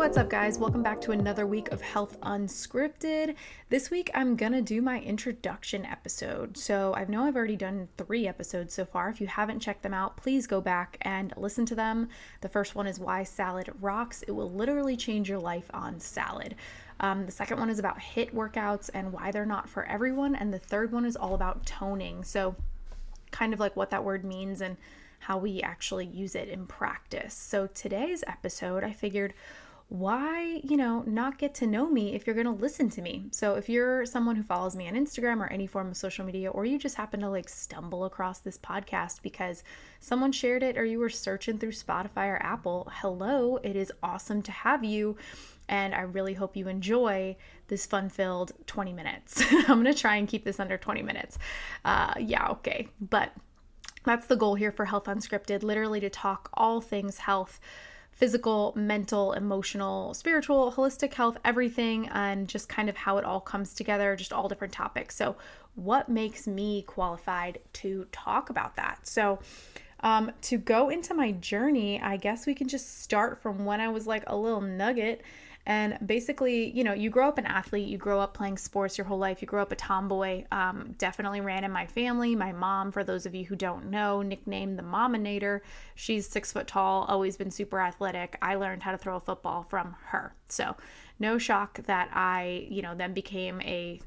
What's up, guys? Welcome back to another week of Health Unscripted. This week, I'm gonna do my introduction episode. So I know I've already done 3 episodes so far. If you haven't checked them out, please go back and listen to them. The first one is Why Salad Rocks. It will literally change your life on salad. The second one is about HIIT workouts and why they're not for everyone. And the third one is all about toning. So kind of like what that word means and how we actually use it in practice. So today's episode, I figured, why, not get to know me if you're going to listen to me? So if you're someone who follows me on Instagram or any form of social media, or you just happen to stumble across this podcast because someone shared it or you were searching through Spotify or Apple, hello, it is awesome to have you. And I really hope you enjoy this fun-filled 20 minutes. I'm going to try and keep this under 20 minutes. Okay. But that's the goal here for Health Unscripted, literally to talk all things health, physical, mental, emotional, spiritual, holistic health, everything, and just kind of how it all comes together, just all different topics. So what makes me qualified to talk about that? So to go into my journey, I guess we can just start from when I was a little nugget. And basically, you grow up an athlete, you grow up playing sports your whole life, you grow up a tomboy, definitely ran in my family. My mom, for those of you who don't know, nicknamed the Mominator. She's 6 foot tall, always been super athletic. I learned how to throw a football from her. So no shock that I, then became a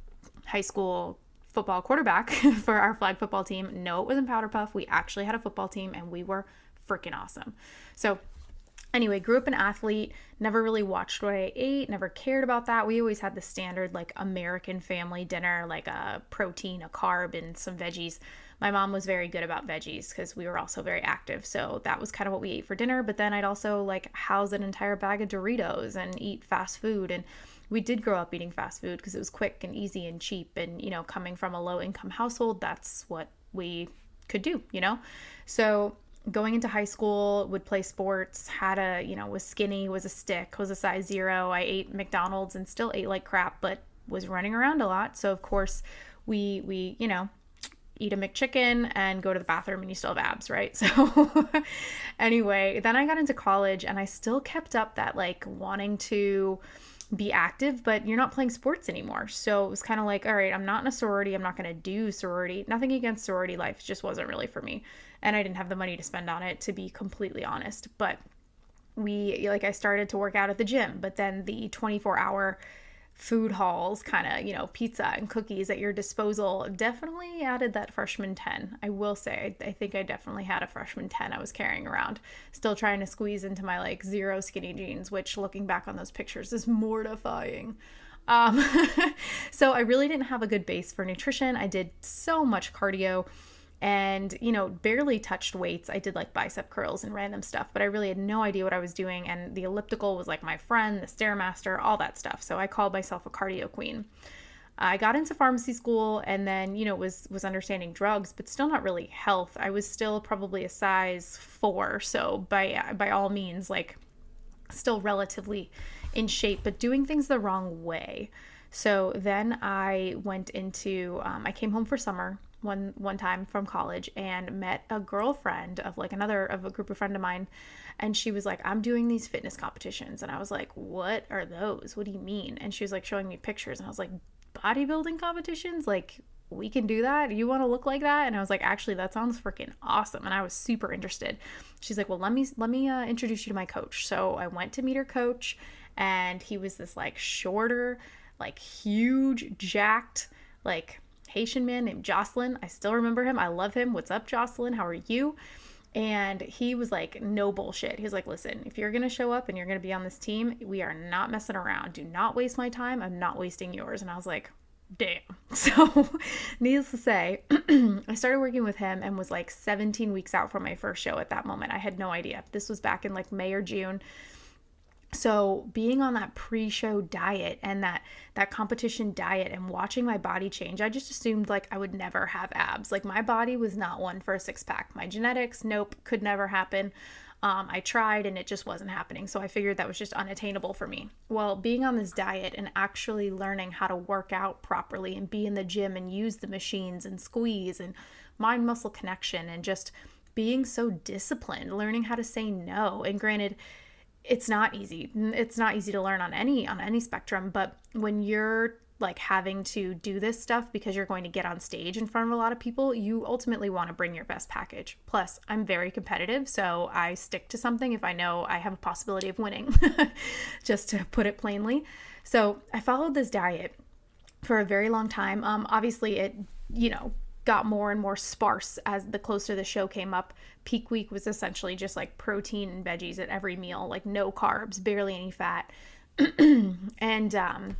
high school football quarterback for our flag football team. No, it wasn't Powder Puff. We actually had a football team and we were freaking awesome. So anyway, grew up an athlete, never really watched what I ate, never cared about that. We always had the standard American family dinner, a protein, a carb, and some veggies. My mom was very good about veggies because we were also very active. So that was kind of what we ate for dinner. But then I'd also house an entire bag of Doritos and eat fast food. And we did grow up eating fast food because it was quick and easy and cheap. And, coming from a low income household, that's what we could do, So going into high school, would play sports, was skinny, was a stick, was a size 0. I ate McDonald's and still ate like crap, but was running around a lot. So of course we eat a McChicken and go to the bathroom and you still have abs, right? So anyway, then I got into college and I still kept up that wanting to be active, but you're not playing sports anymore. So it was kind of all right, I'm not in a sorority. I'm not going to do sorority. Nothing against sorority life. It just wasn't really for me. And I didn't have the money to spend on it, to be completely honest. But I started to work out at the gym, but then the 24-hour food halls, pizza and cookies at your disposal definitely added that freshman 10. I will say, I think I definitely had a freshman 10 I was carrying around, still trying to squeeze into my 0 skinny jeans, which looking back on those pictures is mortifying. So I really didn't have a good base for nutrition. I did so much cardio and, barely touched weights. I did bicep curls and random stuff, but I really had no idea what I was doing. And the elliptical was my friend, the Stairmaster, all that stuff. So I called myself a cardio queen. I got into pharmacy school and then, was understanding drugs, but still not really health. I was still probably a size 4. So by all means, still relatively in shape, but doing things the wrong way. So then I went into, I came home for summer one time from college and met a girlfriend of a group of friend of mine. And she was I'm doing these fitness competitions. And I was what are those? What do you mean? And she was showing me pictures and I was bodybuilding competitions? We can do that? You want to look like that? And I was actually, that sounds freaking awesome. And I was super interested. She's well, let me introduce you to my coach. So I went to meet her coach and he was this shorter, huge, jacked, Haitian man named Jocelyn. I still remember him. I love him. What's up, Jocelyn? How are you? And he was no bullshit. He was listen, if you're going to show up and you're going to be on this team, we are not messing around. Do not waste my time. I'm not wasting yours. And I was damn. So needless to say, I started working with him and was 17 weeks out from my first show at that moment. I had no idea. This was back in May or June. So being on that pre-show diet and that competition diet and watching my body change, I just assumed I would never have abs. My body was not one for a 6-pack. My genetics, nope, could never happen. I tried and it just wasn't happening. So I figured that was just unattainable for me. Well, being on this diet and actually learning how to work out properly and be in the gym and use the machines and squeeze and mind-muscle connection and just being so disciplined, learning how to say no. And granted, it's not easy. It's not easy to learn on any spectrum, but when you're like having to do this stuff because you're going to get on stage in front of a lot of people, you ultimately want to bring your best package. Plus, I'm very competitive, so I stick to something if I know I have a possibility of winning, just to put it plainly. So I followed this diet for a very long time. Obviously it, got more and more sparse as the closer the show came up. Peak week was essentially just like protein and veggies at every meal, like no carbs, barely any fat. And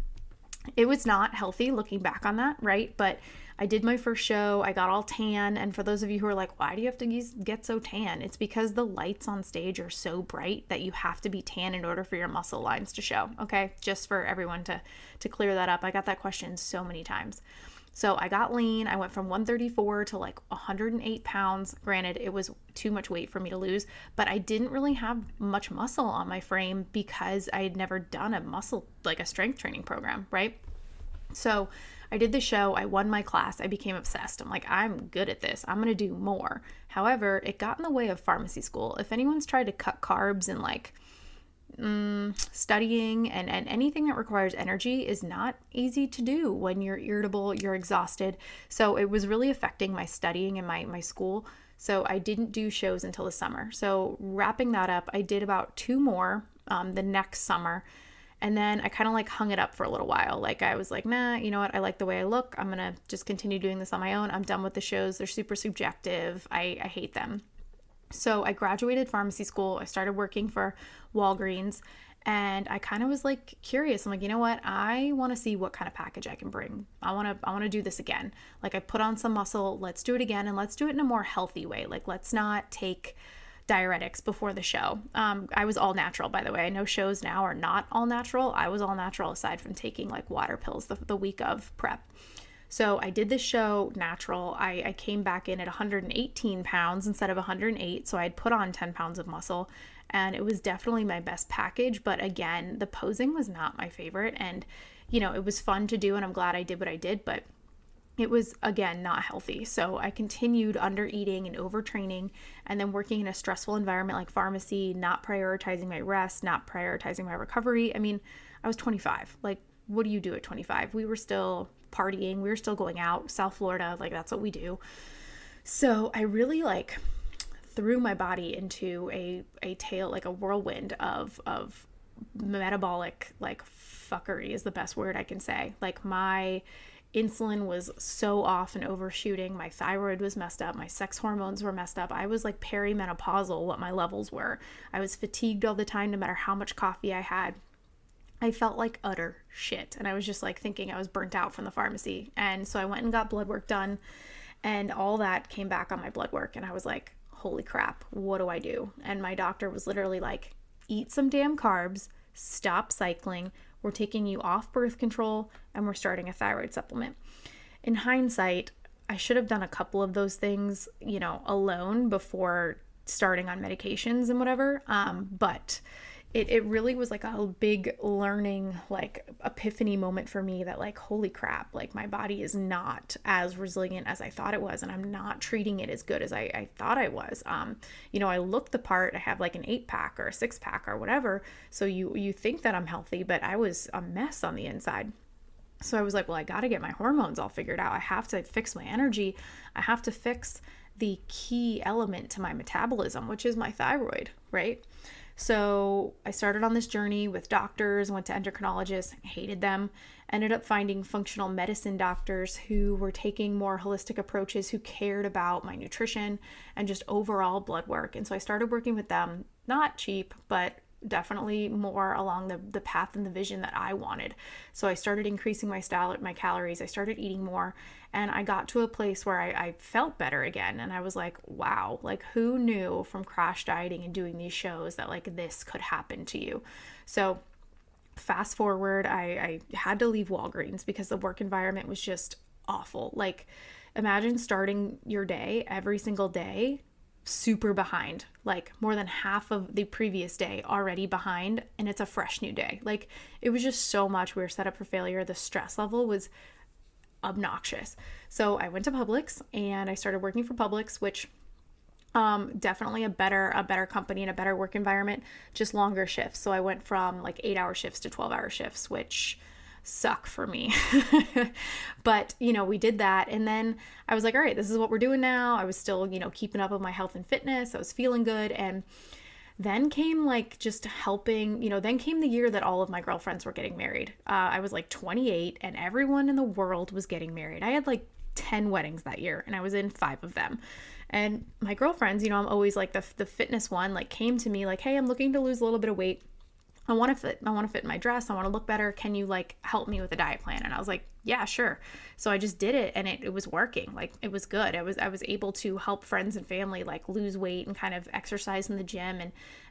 it was not healthy looking back on that, right? But I did my first show, I got all tan. And for those of you who are like, why do you have to get so tan? It's because the lights on stage are so bright that you have to be tan in order for your muscle lines to show. Okay. Just for everyone to clear that up. I got that question so many times. So I got lean. I went from 134 to like 108 pounds. Granted, it was too much weight for me to lose, but I didn't really have much muscle on my frame because I had never done a strength training program, right? So I did the show. I won my class. I became obsessed. I'm like, I'm good at this. I'm going to do more. However, it got in the way of pharmacy school. If anyone's tried to cut carbs and like studying and anything that requires energy is not easy to do when you're irritable, you're exhausted. So it was really affecting my studying and my school. So I didn't do shows until the summer. So wrapping that up, I did about 2 more the next summer. And then I kind of like hung it up for a little while. Like I was like, nah, you know what? I like the way I look. I'm going to just continue doing this on my own. I'm done with the shows. They're super subjective. I hate them. So I graduated pharmacy school. I started working for Walgreens, and I kind of was like curious. I'm like, you know what? I want to see what kind of package I can bring. I want to do this again. Like I put on some muscle. Let's do it again, and let's do it in a more healthy way. Like let's not take diuretics before the show. I was all natural, by the way. I know shows now are not all natural. I was all natural aside from taking like water pills the week of prep. So I did this show natural. I came back in at 118 pounds instead of 108. So I had put on 10 pounds of muscle, and it was definitely my best package. But again, the posing was not my favorite. And, it was fun to do, and I'm glad I did what I did, but it was, again, not healthy. So I continued under eating and overtraining, and then working in a stressful environment like pharmacy, not prioritizing my rest, not prioritizing my recovery. I mean, I was 25. Like, what do you do at 25? We were still partying. We were still going out. South Florida, like that's what we do. So I really like threw my body into a tail, like a whirlwind of metabolic like fuckery is the best word I can say. Like my insulin was so off and overshooting. My thyroid was messed up. My sex hormones were messed up. I was like perimenopausal, what my levels were. I was fatigued all the time, no matter how much coffee I had. I felt like utter shit. And I was just like thinking I was burnt out from the pharmacy. And so I went and got blood work done, and all that came back on my blood work. And I was like, holy crap, what do I do? And my doctor was literally like, eat some damn carbs, stop cycling. We're taking you off birth control, and we're starting a thyroid supplement. In hindsight, I should have done a couple of those things, alone before starting on medications and whatever. But it really was like a big learning, like epiphany moment for me that like, holy crap, like my body is not as resilient as I thought it was. And I'm not treating it as good as I thought I was. I look the part. I have like an 8-pack or a 6-pack or whatever. So you think that I'm healthy, but I was a mess on the inside. So I was like, well, I got to get my hormones all figured out. I have to fix my energy. I have to fix the key element to my metabolism, which is my thyroid, right? So I started on this journey with doctors, went to endocrinologists, hated them, ended up finding functional medicine doctors who were taking more holistic approaches, who cared about my nutrition and just overall blood work. And so I started working with them, not cheap, but definitely more along the path and the vision that I wanted. So I started increasing my calories. I started eating more, and I got to a place where I felt better again. And I was like, wow, like who knew from crash dieting and doing these shows that like this could happen to you? So fast forward, I had to leave Walgreens because the work environment was just awful. Like imagine starting your day every single day super behind, like more than half of the previous day already behind, and it's a fresh new day. Like it was just so much. We were set up for failure. The stress level was obnoxious. So I went to Publix, and I started working for Publix, which Definitely a better company and a better work environment, just longer shifts. So I went from like 8-hour shifts to 12-hour shifts, which suck for me. But, we did that. And then I was like, all right, this is what we're doing now. I was still, keeping up with my health and fitness. I was feeling good. And then came like just helping, then came the year that all of my girlfriends were getting married. I was like 28 and everyone in the world was getting married. I had like 10 weddings that year and I was in 5 of them. And my girlfriends, I'm always like the fitness one, like came to me like, hey, I'm looking to lose a little bit of weight. I want to fit in my dress. I want to look better. Can you like help me with a diet plan? And I was like, yeah, sure. So I just did it and it was working. Like it was good. I was able to help friends and family like lose weight and kind of exercise in the gym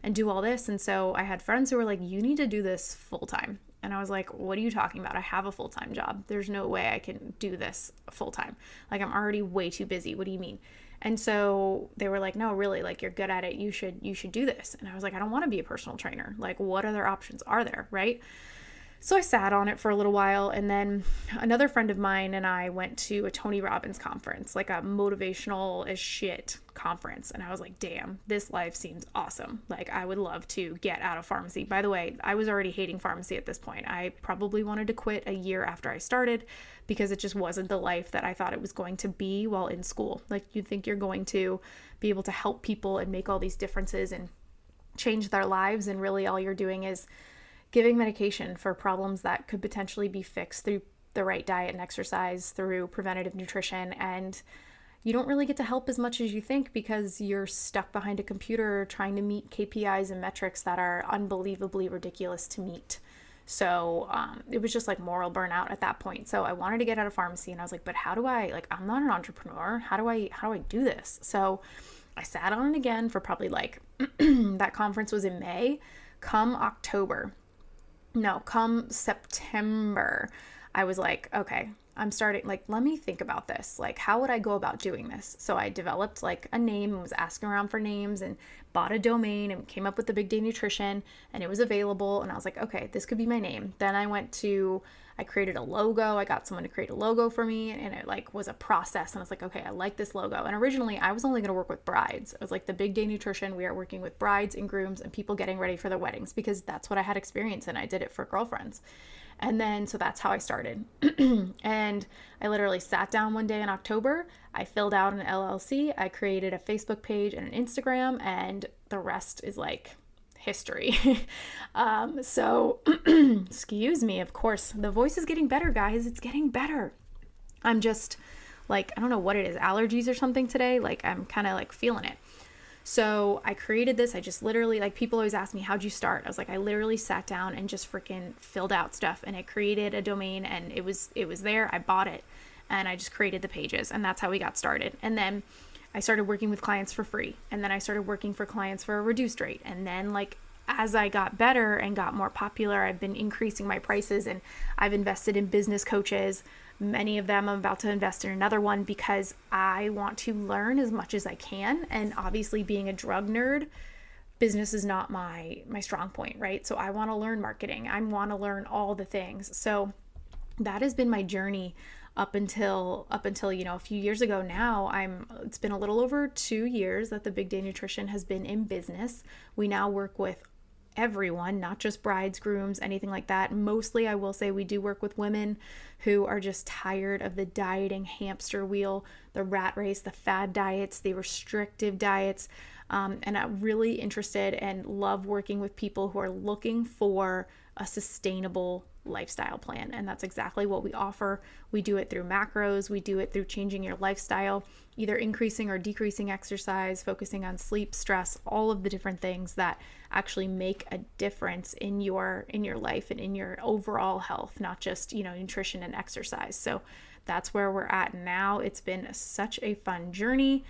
and do all this. And so I had friends who were like, you need to do this full time. And I was like, what are you talking about? I have a full-time job. There's no way I can do this full time. Like I'm already way too busy. What do you mean? And so they were like, no, really, like you're good at it. You should do this. And I was like, I don't want to be a personal trainer. Like what other options are there? Right. So I sat on it for a little while. And then another friend of mine and I went to a Tony Robbins conference, like a motivational as shit conference. And I was like, damn, this life seems awesome. Like I would love to get out of pharmacy. By the way, I was already hating pharmacy at this point. I probably wanted to quit a year after I started because it just wasn't the life that I thought it was going to be while in school. Like you think you're going to be able to help people and make all these differences and change their lives. And really all you're doing is giving medication for problems that could potentially be fixed through the right diet and exercise, through preventative nutrition. And you don't really get to help as much as you think because you're stuck behind a computer trying to meet KPIs and metrics that are unbelievably ridiculous to meet. So it was just like moral burnout at that point. So I wanted to get out of pharmacy and I was like, but how do I, like, I'm not an entrepreneur. How do I do this? So I sat on it again for probably like, that conference was in May. Come September, I was like, okay, I'm starting, like, let me think about this. Like, how would I go about doing this? So I developed like a name and was asking around for names and bought a domain and came up with the Big Day Nutrition and it was available. And I was like, okay, this could be my name. Then I created a logo. I got someone to create a logo for me and it like was a process. And I was like, okay, I like this logo. And originally I was only going to work with brides. It was like the Big Day Nutrition. We are working with brides and grooms and people getting ready for their weddings because that's what I had experience in. I did it for girlfriends. And then, so that's how I started. And I literally sat down one day in October. I filled out an LLC. I created a Facebook page and an Instagram, and the rest is like history. So, excuse me, of course, the voice is getting better, guys. It's getting better. I'm just like, I don't know what it is, allergies or something today. Like, I'm kind of like feeling it. So I created this. I just literally, like, people always ask me, how'd you start? I was like, I literally sat down and just freaking filled out stuff and I created a domain and it was there. I bought it and I just created the pages and that's how we got started. And then I started working with clients for free. And then I started working for clients for a reduced rate. And then like, as I got better and got more popular, I've been increasing my prices and I've invested in business coaches. Many of them I'm about to invest in another one because I want to learn as much as I can. And obviously being a drug nerd, business is not my strong point, right? So I want to learn marketing. I want to learn all the things. So that has been my journey up until, a few years ago now. It's been a little over 2 years that the Big Day Nutrition has been in business. We now work with everyone, not just brides, grooms, anything like that. Mostly, I will say we do work with women who are just tired of the dieting hamster wheel, the rat race, the fad diets, the restrictive diets. And I'm really interested and love working with people who are looking for a sustainable lifestyle plan. And that's exactly what we offer. We do it through macros. We do it through changing your lifestyle, either increasing or decreasing exercise, focusing on sleep, stress, all of the different things that actually make a difference in your life and in your overall health, not just, nutrition and exercise. So that's where we're at now. It's been such a fun journey.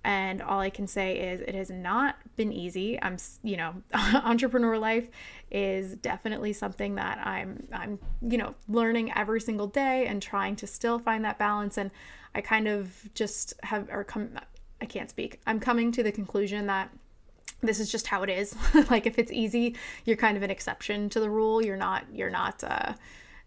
And all I can say is it has not been easy. Entrepreneur life is definitely something that I'm learning every single day and trying to still find that balance. And I kind of just I can't speak. I'm coming to the conclusion that this is just how it is. Like if it's easy, you're kind of an exception to the rule. You're not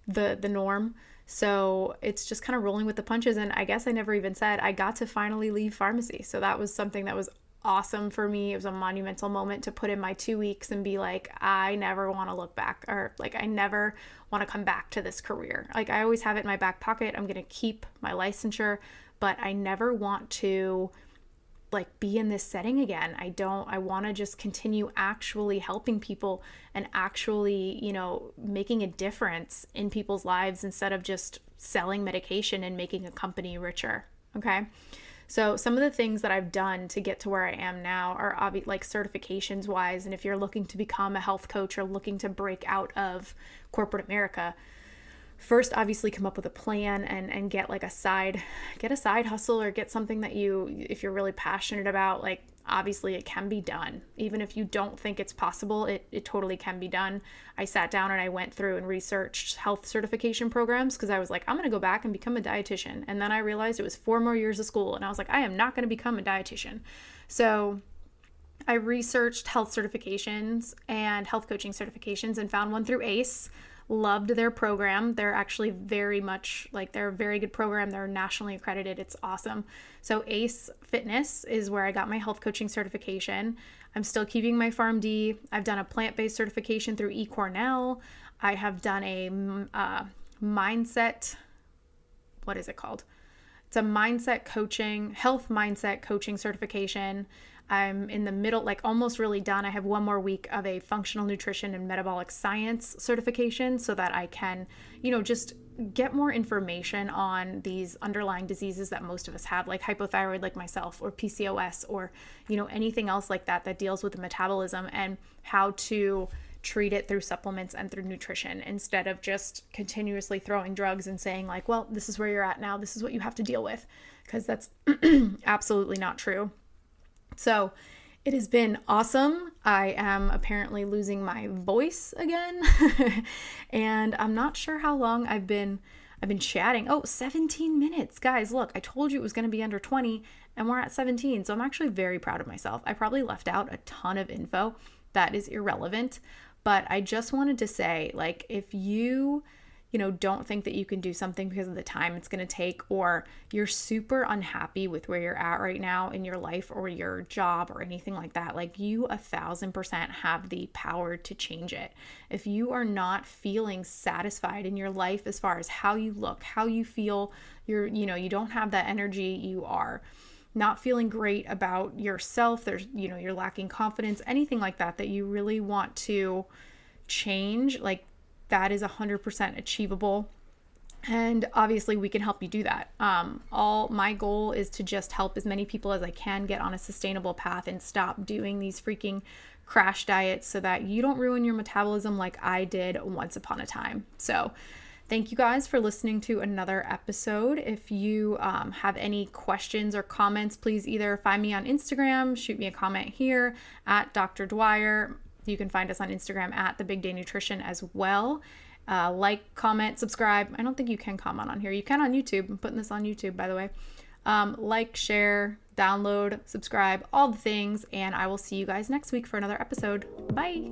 the norm. So it's just kind of rolling with the punches. And I guess I never even said I got to finally leave pharmacy. So that was something that was awesome for me. It was a monumental moment to put in my 2 weeks and be like, I never want to look back, or like, I never want to come back to this career. Like, I always have it in my back pocket. I'm going to keep my licensure, but I never want to like be in this setting again. I want to just continue actually helping people and actually, making a difference in people's lives instead of just selling medication and making a company richer. Okay. So some of the things that I've done to get to where I am now are like certifications wise. And if you're looking to become a health coach or looking to break out of corporate America, first, obviously come up with a plan and get like a side hustle, or get something that if you're really passionate about, like, obviously it can be done. Even if you don't think it's possible, it totally can be done. I sat down and I went through and researched health certification programs because I was like, I'm going to go back and become a dietitian. And then I realized it was 4 more years of school. And I was like, I am not going to become a dietitian. So I researched health certifications and health coaching certifications and found one through ACE. Loved their program. They're actually very much like, they're a very good program. They're nationally accredited. It's awesome. So ACE Fitness is where I got my health coaching certification. I'm still keeping my PharmD. I've done a plant-based certification through eCornell. I have done a mindset, what is it called? It's a mindset coaching, health mindset coaching certification. I'm in the middle, like almost really done. I have 1 more week of a functional nutrition and metabolic science certification so that I can, just get more information on these underlying diseases that most of us have, like hypothyroid, like myself, or PCOS, or, anything else like that deals with the metabolism, and how to treat it through supplements and through nutrition instead of just continuously throwing drugs and saying like, well, this is where you're at now. This is what you have to deal with, because that's absolutely not true. So it has been awesome. I am apparently losing my voice again. And I'm not sure how long I've been chatting. 17 minutes. Guys, look, I told you it was going to be under 20 and we're at 17. So I'm actually very proud of myself. I probably left out a ton of info that is irrelevant, but I just wanted to say, like, if you don't think that you can do something because of the time it's going to take, or you're super unhappy with where you're at right now in your life or your job or anything like that, like, you 1,000% have the power to change it. If you are not feeling satisfied in your life as far as how you look, how you feel, you don't have that energy, you are not feeling great about yourself, you're lacking confidence, anything like that you really want to change, like, that is 100% achievable. And obviously we can help you do that. My goal is to just help as many people as I can get on a sustainable path and stop doing these freaking crash diets so that you don't ruin your metabolism like I did once upon a time. So thank you guys for listening to another episode. If you have any questions or comments, please either find me on Instagram, shoot me a comment here at Dr. Dwyer. You can find us on Instagram at The Big Day Nutrition as well. Like, comment, subscribe. I don't think you can comment on here. You can on YouTube. I'm putting this on YouTube, by the way. Like, share, download, subscribe, all the things. And I will see you guys next week for another episode. Bye.